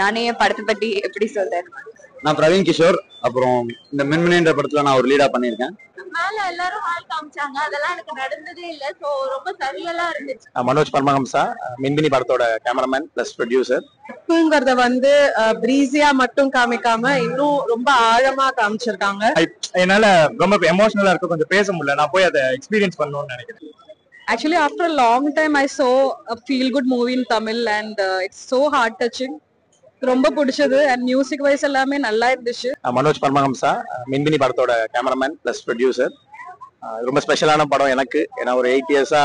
நானே என் படத்தை பத்தி எப்படி சொல்றேன். நான் பிரவீன் கிஷோர். அப்புறம் இந்த மின்மினின்ற படத்துல நான் ஒரு லீடா பண்ணியிருக்கேன். மேல எல்லாரும் ஹால் காமிச்சாங்க, அதெல்லாம் எனக்கு நடந்ததே இல்ல. சோ ரொம்ப சரியலா இருந்துச்சு. மனோஜ் பரமஹம்சா, மின்மினி படத்தோட கேமராமேன் பிளஸ் ப்ரொடியூசர். ங்கிறத வந்து பிரீசியா மட்டும் காமிக்காம இன்னும் ரொம்ப ஆழமா காமிச்சிருக்காங்க. என்னால ரொம்ப எமோஷனலா இருக்கு, கொஞ்சம் பேச முடியல. நான் போய் அதை எக்ஸ்பீரியன்ஸ் பண்ணணும்னு நினைக்கிறேன். Actually, after a long time, I saw a feel-good movie in Tamil, and it's so heart-touching. ரொம்ப பிடிச்சது. and music wise எல்லாமே நல்லா இருந்துச்சு. மனோஜ் பரமஹம்சா, மின்மினி படத்தோட கேமராமேன் பிளஸ் ப்ரொடியூசர். ரொம்ப ஸ்பெஷலான படம் எனக்கு. ஏன்னா ஒரு 8 இயர்ஸா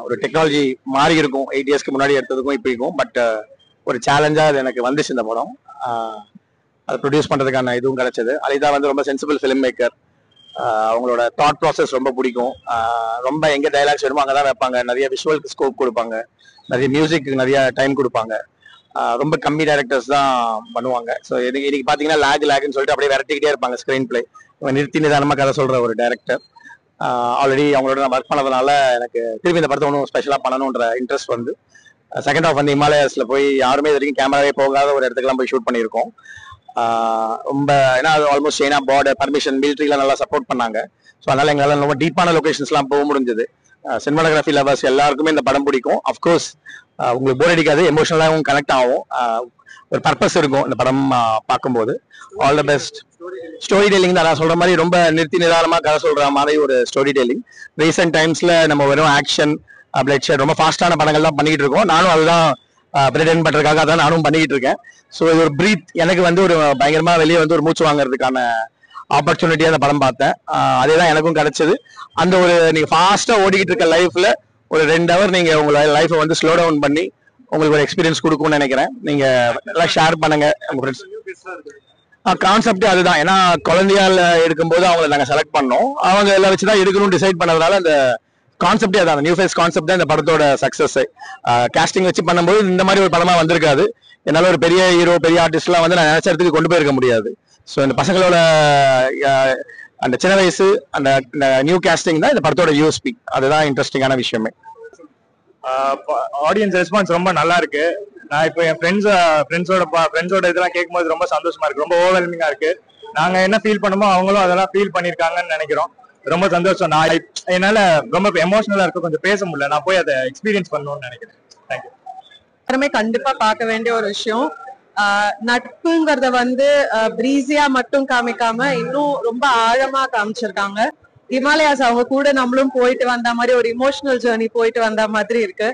ஒரு டெக்னாலஜி மாறி இருக்கும். 8 இயர்ஸ்க்கு முன்னாடி எடுத்ததுக்கும் இப்போ இருக்கும். பட் ஒரு சேலஞ்சா அது எனக்கு வந்துச்சு இந்த படம். அதை ப்ரொடியூஸ் பண்றதுக்கான இதுவும் கிடைச்சது. அலிதா வந்து ரொம்ப சென்சிபிள் ஃபிலிம் மேக்கர். அவங்களோட தாட் ப்ராசஸ் ரொம்ப பிடிக்கும். ரொம்ப எங்க டைலாக்ஸ் வேணுமோ அங்கதான் வைப்பாங்க. நிறைய விஷுவலுக்கு ஸ்கோப் கொடுப்பாங்க, நிறைய மியூசிக் நிறைய டைம் கொடுப்பாங்க. ரொம்ப கம்மி டைரக்டர்ஸ் தான் பண்ணுவாங்க. ஸோ இன்னைக்கு பாத்தீங்கன்னா லேக்னு சொல்லிட்டு அப்படியே விரட்டிக்கிட்டே இருப்பாங்க ஸ்கிரீன் பிளே. நிறுத்தி நிதானமா கதை சொல்ற ஒரு டைரக்டர். ஆல்ரெடி அவங்களோட நான் ஒர்க் பண்ணதுனால எனக்கு திருப்பி இந்த படத்தை ஒன்றும் ஸ்பெஷலா பண்ணணுன்ற இன்ட்ரெஸ்ட் வந்து செகண்ட் ஹாஃப் வந்து ஹிமாலயாஸ்ல போய் யாருமே இது வரைக்கும் கேமராவே போகாத ஒரு இடத்துக்குலாம் போய் ஷூட் பண்ணியிருக்கோம். ரொம்ப ஏன்னா ஆல்மோஸ்ட் சைனா பார்டர் பர்மிஷன் மிலிட்ரிலாம் நல்லா சப்போர்ட் பண்ணாங்க. ஸோ அதனால எங்களால் ரொம்ப டீப்பான லொகேஷன்ஸ்லாம் போக முடிஞ்சது. சினிமாட்டோகிராஃபி லவர்ஸ் எல்லாருக்குமே இந்த படம் பிடிக்கும். அஃப்கோர்ஸ் உங்களுக்கு போர் அடிக்காது, எமோஷனலாகவும் கனெக்ட் ஆகும். ஒரு பர்பஸ் இருக்கும் இந்த படம் பார்க்கும்போது. All the best. Story telling தான் நான் சொல்ற மாதிரி ரொம்ப நிறுத்தி நிதானமா கதை சொல்ற மாதிரி ஒரு ஸ்டோரி டெல்லிங். ரீசெண்ட் டைம்ஸ்ல நம்ம வெறும் ஆக்ஷன் பிளட் ஷேட் ரொம்ப ஃபாஸ்டான படங்கள் தான் பண்ணிக்கிட்டு இருக்கோம். நானும் அதுதான் பிரிட்டன் பண்றதுக்காக அதான் நானும் பண்ணிக்கிட்டு இருக்கேன். ஸோ இது ஒரு பிரீத் எனக்கு வந்து ஒரு பயங்கரமா வெளியே வந்து ஒரு மூச்சு வாங்குறதுக்கான ஆப்பர்ச்சுனிட்டியா அந்த படம் பார்த்தேன். அதே தான் எனக்கும் கிடைச்சது. அந்த ஒரு நீங்க ஃபாஸ்டா ஓடிக்கிட்டு இருக்க லைஃப்ல ஒரு 2 ஹவர் நீங்க உங்களோட லைஃபை வந்து ஸ்லோ டவுன் பண்ணி உங்களுக்கு ஒரு எக்ஸ்பீரியன்ஸ் கொடுக்கும்னு நினைக்கிறேன். நீங்க எல்லாம் ஷேர் பண்ணுங்க உங்க ஃப்ரெண்ட்ஸ். கான்செப்டே அதுதான். ஏன்னா குழந்தையால எடுக்கும்போது அவங்களை நாங்க செலக்ட் பண்ணோம். அவங்க எல்லாம் வச்சுதான் எடுக்கணும்னு டிசைட் பண்ணதுனால அந்த கான்செப்டே அதான். நியூ ஃபேஸ் கான்செப்ட் தான் இந்த படத்தோட சக்சஸ். காஸ்டிங் வச்சு பண்ணும்போது இந்த மாதிரி ஒரு படமா வந்திருக்காது. என்னால ஒரு பெரிய ஹீரோ பெரிய ஆர்டிஸ்ட்லாம் வந்து நான் நினைச்ச இடத்துக்கு கொண்டு போயிருக்க முடியாது. ஸோ இந்த பசங்களோட அந்த சின்ன வயசு அந்த நியூ காஸ்டிங் தான் இந்த படத்தோட யூஎஸ்பி. அதுதான் இன்ட்ரெஸ்டிங்கான விஷயமே. ஆடியன்ஸ் ரெஸ்பான்ஸ் ரொம்ப நல்லா இருக்கு. நான் இப்போ என் ஃப்ரெண்ட்ஸோட இதெல்லாம் கேட்கும்போது ரொம்ப சந்தோஷமா இருக்கு, ரொம்ப ஓவர்வெல்மிங்கா இருக்கு. நாங்க என்ன ஃபீல் பண்ணுமோ அவங்களும் அதெல்லாம் ஃபீல் பண்ணிருக்காங்கன்னு நினைக்கிறோம். ரொம்ப சந்தோஷம். நான் என்னால ரொம்ப எமோஷனலா இருக்கு, கொஞ்சம் பேச முடியல. நான் போய் அதை எக்ஸ்பீரியன்ஸ் பண்ணணும்னு நினைக்கிறேன். தேங்க்யூ. எல்லாருமே கண்டிப்பா பார்க்க வேண்டிய ஒரு விஷயம். நட்புங்கிறத வந்து பிரீசியா மட்டும் காமிக்காம இன்னும் ரொம்ப ஆழமா காமிச்சிருக்காங்க. ஹிமாலயாஸ் அவங்க கூட நம்மளும் போயிட்டு வந்த மாதிரி ஒரு இமோஷனல் ஜேர்னி போயிட்டு வந்த மாதிரி இருக்கு.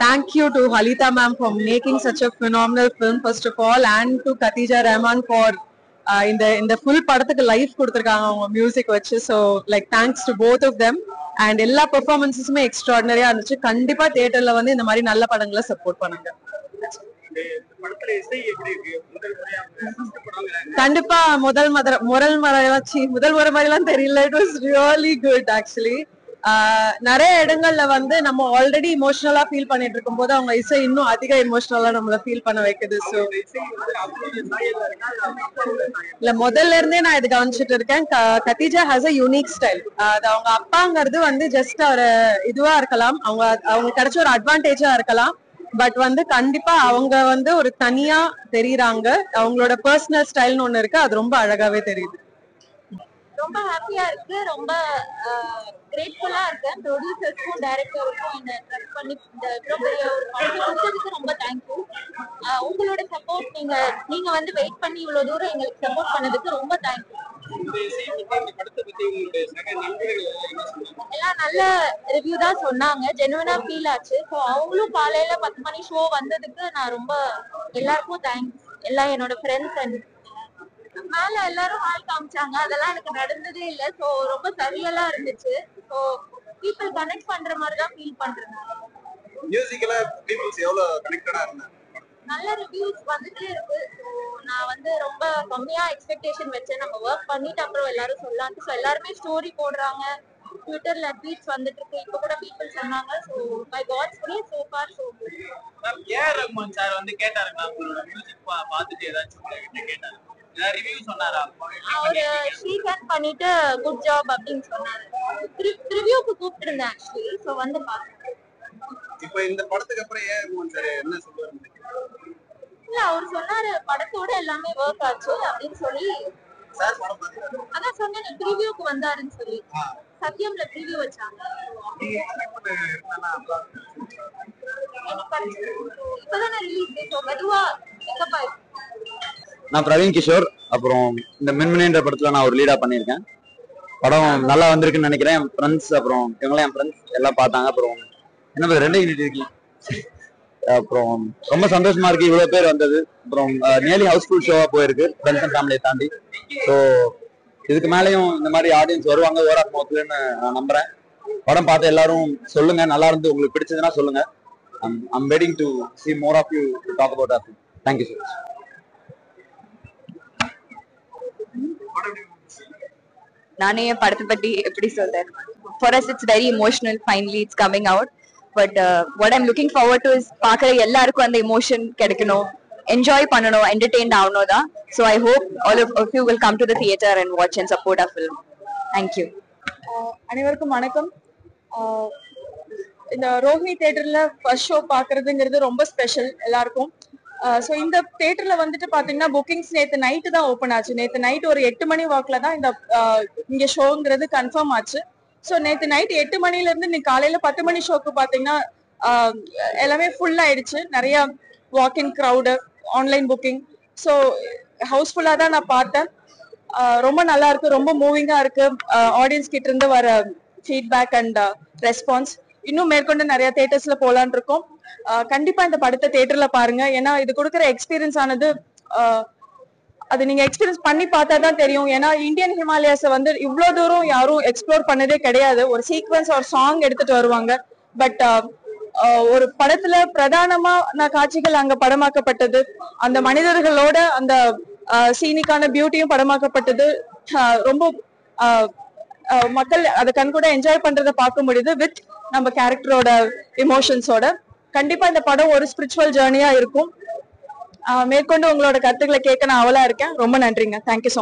Thank you to Halita ma'am for making such a phenomenal film first of all, and to Khatija Rahman for இந்த full படத்துக்கு லைஃப் கொடுத்திருக்காங்க அவங்க மியூசிக் வச்சு. so like thanks to both of them, and எல்லா பெர்ஃபார்மன்ஸஸுமே எக்ஸ்ட்ராடினரியா இருந்துச்சு. கண்டிப்பா தியேட்டர்ல வந்து இந்த மாதிரி நல்ல படங்களை சப்போர்ட் பண்ணுங்க. கண்டிப்பா முதல் முறை மாதிரிலாம் தெரியல. It was really good actually. நிறைய இடங்கள்ல வந்து நம்ம ஆல்ரெடி இமோஷனலா ஃபீல் பண்ணிட்டு இருக்கும் போது அவங்க இசை இன்னும் அதிக இமோஷனலா நம்மள ஃபீல் பண்ண வைக்குது. ஸோ இல்ல முதல்ல இருந்தே நான் இது கவனிச்சுட்டு இருக்கேன். Khadija has a unique style. அது அவங்க அப்பாங்கிறது வந்து ஜஸ்ட் ஒரு இதுவா இருக்கலாம், அவங்க கிடைச்ச ஒரு அட்வான்டேஜா இருக்கலாம். பட் வந்து கண்டிப்பா அவங்க வந்து ஒரு தனியா தெரியுறாங்க. அவங்களோட பர்சனல் ஸ்டைல்னு ஒண்ணு இருக்கு, அது ரொம்ப அழகாவே தெரியுது. ரொம்ப ஹாப்பியா இருக்கு, ரொம்ப கிரேட்ஃபுல்லா இருக்கேன். ப்ரொடியூசர்ஸ்க்கும் டைரக்டருக்கும் என்ன ட்ரஸ்ட் பண்ணி இந்த பெரிய ஒரு படத்தை கொடுத்ததுக்கு ரொம்ப தேங்க்யூ. உங்களோட சப்போர்ட் நீங்க வந்து வெயிட் பண்ணி இவ்வளவு தூரம் எங்களுக்கு சப்போர்ட் பண்ணதுக்கு ரொம்ப தேங்க்யூ. எல்லாம் நல்ல ரிவ்யூ தான் சொன்னாங்க, ஜெனுவனா ஃபீல் ஆச்சு. ஸோ அவங்களும் காலையில 10 மணி ஷோ வந்ததுக்கு நான் ரொம்ப எல்லாருக்கும் தேங்க்ஸ். எல்லாம் என்னோட ஃப்ரெண்ட்ஸ் அண்ட் மேல எல்லாரும் ஹால் காமிச்சாங்க, அதெல்லாம் எனக்கு நடந்ததே இல்ல. சோ ரொம்ப சரியலா இருந்துச்சு. சோ பீப்பிள் கனெக்ட் பண்ற மாதிரி தான் ஃபீல் பண்றேன். மியூசிக்ல பீப்பிள்ஸ் எவ்வளவு கனெக்டடா இருந்தாங்க. நல்ல ரிவ்யூஸ் வந்துட்டே இருக்கு. ஸோ நான் வந்து ரொம்ப கம்மியா எக்ஸ்பெக்டேஷன் வச்சேன். நம்ம ஒர்க் பண்ணிட்டு அப்புறம் எல்லாரும் சொல்லலான்ட்டு. ஸோ எல்லாருமே ஸ்டோரி போடுறாங்க, ட்விட்டர்ல ட்வீட்ஸ் வந்துட்டு இருக்கு. இப்போ கூட பீப்பிள் சொன்னாங்க. So by God's grace so far so good. A R Rahman sir வந்து கேட்டாருங்க, உங்களோட மியூசிக் பார்த்துட்டு ஏதாச்சும் கேட்டாரு, ரிவ்யூ சொன்னாரா? அவரு ஷீகன் பண்ணிட்டு குட் ஜாப் அப்படின்னு சொன்னாரு. ரிவ்யூக்கு கூப்பிட்டு இருந்தேன் ஆக்சுவலி. சோ வந்து பார்த்தேன். இப்போ இந்த படத்துக்கு அப்புறம் ஏஆர் ரஹ்மான் சார் என்ன சொல்லுவாரு? இல்ல அவர் சொன்னாரு படத்தோட எல்லாமே ஒர்க் ஆச்சு அப்படின்னு சொல்லி. சார் படம் பாத்தீங்களா? அதான் சொன்னேன் ப்ரிவியூக்கு வந்தாருன்னு சொல்லி. சத்தியம்ல ப்ரிவியூ வச்சாங்க. நீங்க எக்ஸ்பெக்ட் பண்ண இருந்தானா இப்பதானே ரிலீஸ் டேட், மெதுவா பிக்கப் ஆயிருக்கு. நான் பிரவீன் கிஷோர். அப்புறம் இந்த மின்மினின்ற படத்துல நான் ஒரு லீடா பண்ணியிருக்கேன். படம் நல்லா வந்திருக்குன்னு நினைக்கிறேன். என் ஃப்ரெண்ட்ஸ் அப்புறம் இவங்களாம் என் ஃப்ரெண்ட்ஸ் எல்லாம் பார்த்தாங்க. அப்புறம் என்ன 2 யூனிட் இருக்கீங்க. அப்புறம் ரொம்ப சந்தோஷமா இருக்கு இவ்வளவு பேர் வந்தது. அப்புறம் நியர்லி ஹவுஸ்ஃபுல் ஷோவா போயிருக்கு ஃப்ரெண்ட்ஸ் அண்ட் ஃபேமிலியை தாண்டி. ஸோ இதுக்கு மேலேயும் இந்த மாதிரி ஆடியன்ஸ் வருவாங்க ஓவர் ஆஃப் மவுத்லன்னு நான் நம்புறேன். படம் பார்த்து எல்லாரும் சொல்லுங்க, நல்லா இருந்து உங்களுக்கு பிடிச்சதுன்னா சொல்லுங்க. I'm waiting to see more of you to talk about that. Thank you so much. நானே என் படத்தை பத்தி எப்படி சொல்றேன். For us it's very emotional, finally it's coming out, but what I'm looking forward to is பார்க்குற எல்லாருக்கும் அந்த emotion கிடைக்கணும், enjoy பண்ணணும், என்டர்டெயின் ஆகணும் தான். So I hope all of you will come to the theater and watch and support our film. Thank you. அனைவருக்கும் வணக்கம். இந்த ரோஹிணி தியேட்டர்ல ஃபர்ஸ்ட் ஷோ பாக்குறதுங்கிறது ரொம்ப ஸ்பெஷல் எல்லாருக்கும். ஸோ இந்த தியேட்டர்ல வந்துட்டு பாத்தீங்கன்னா புக்கிங்ஸ் நேற்று நைட்டு தான் ஓப்பன் ஆச்சு. நேற்று நைட் ஒரு 8 மணி வாக்குல தான் இந்த இங்க ஷோங்கிறது கன்ஃபார்ம் ஆச்சு. ஸோ நேற்று நைட் 8 மணில இருந்து இன்னைக்கு காலையில 10 மணி ஷோக்கு பாத்தீங்கன்னா எல்லாமே ஃபுல் ஆயிடுச்சு. நிறைய walking crowd, online booking. So ஹவுஸ்ஃபுல்லா தான் நான் பார்த்தேன். ரொம்ப நல்லா இருக்கு, ரொம்ப மூவிங்கா இருக்கு. ஆடியன்ஸ் கிட்ட இருந்து வர ஃபீட்பேக் அண்ட் ரெஸ்பான்ஸ் இன்னும் மேற்கொண்டு நிறைய தியேட்டர்ஸ்ல போலான் இருக்கோம். கண்டிப்பா இந்த படத்தை தியேட்டர்ல பாருங்க. ஏன்னா இது கொடுக்குற எக்ஸ்பீரியன்ஸ் ஆனது அது நீங்க எக்ஸ்பீரியன்ஸ் பண்ணி பார்த்தா தான் தெரியும். ஏன்னா இந்தியன் ஹிமாலயாஸை வந்து இவ்வளவு தூரம் யாரும் எக்ஸ்ப்ளோர் பண்ணதே கிடையாது. ஒரு சீக்வன்ஸ் ஒரு சாங் எடுத்துட்டு வருவாங்க. பட் ஒரு படத்துல பிரதானமான காட்சிகள் அங்க படமாக்கப்பட்டது. அந்த மனிதர்களோட அந்த சீனிக்கான பியூட்டியும் படமாக்கப்பட்டது. ரொம்ப மக்கள் அதை கண்கூட என்ஜாய் பண்றதை பார்க்க முடியுது வித் நம்ம கேரக்டரோட எமோஷன்ஸோட. கண்டிப்பா இந்த படம் ஒரு ஸ்பிரிச்சுவல் ஜேர்னியா இருக்கும். மேற்கொண்டு உங்களோட கருத்துக்களை கேட்க நான் அவலா இருக்கேன். ரொம்ப நன்றிங்க. Thank you so much.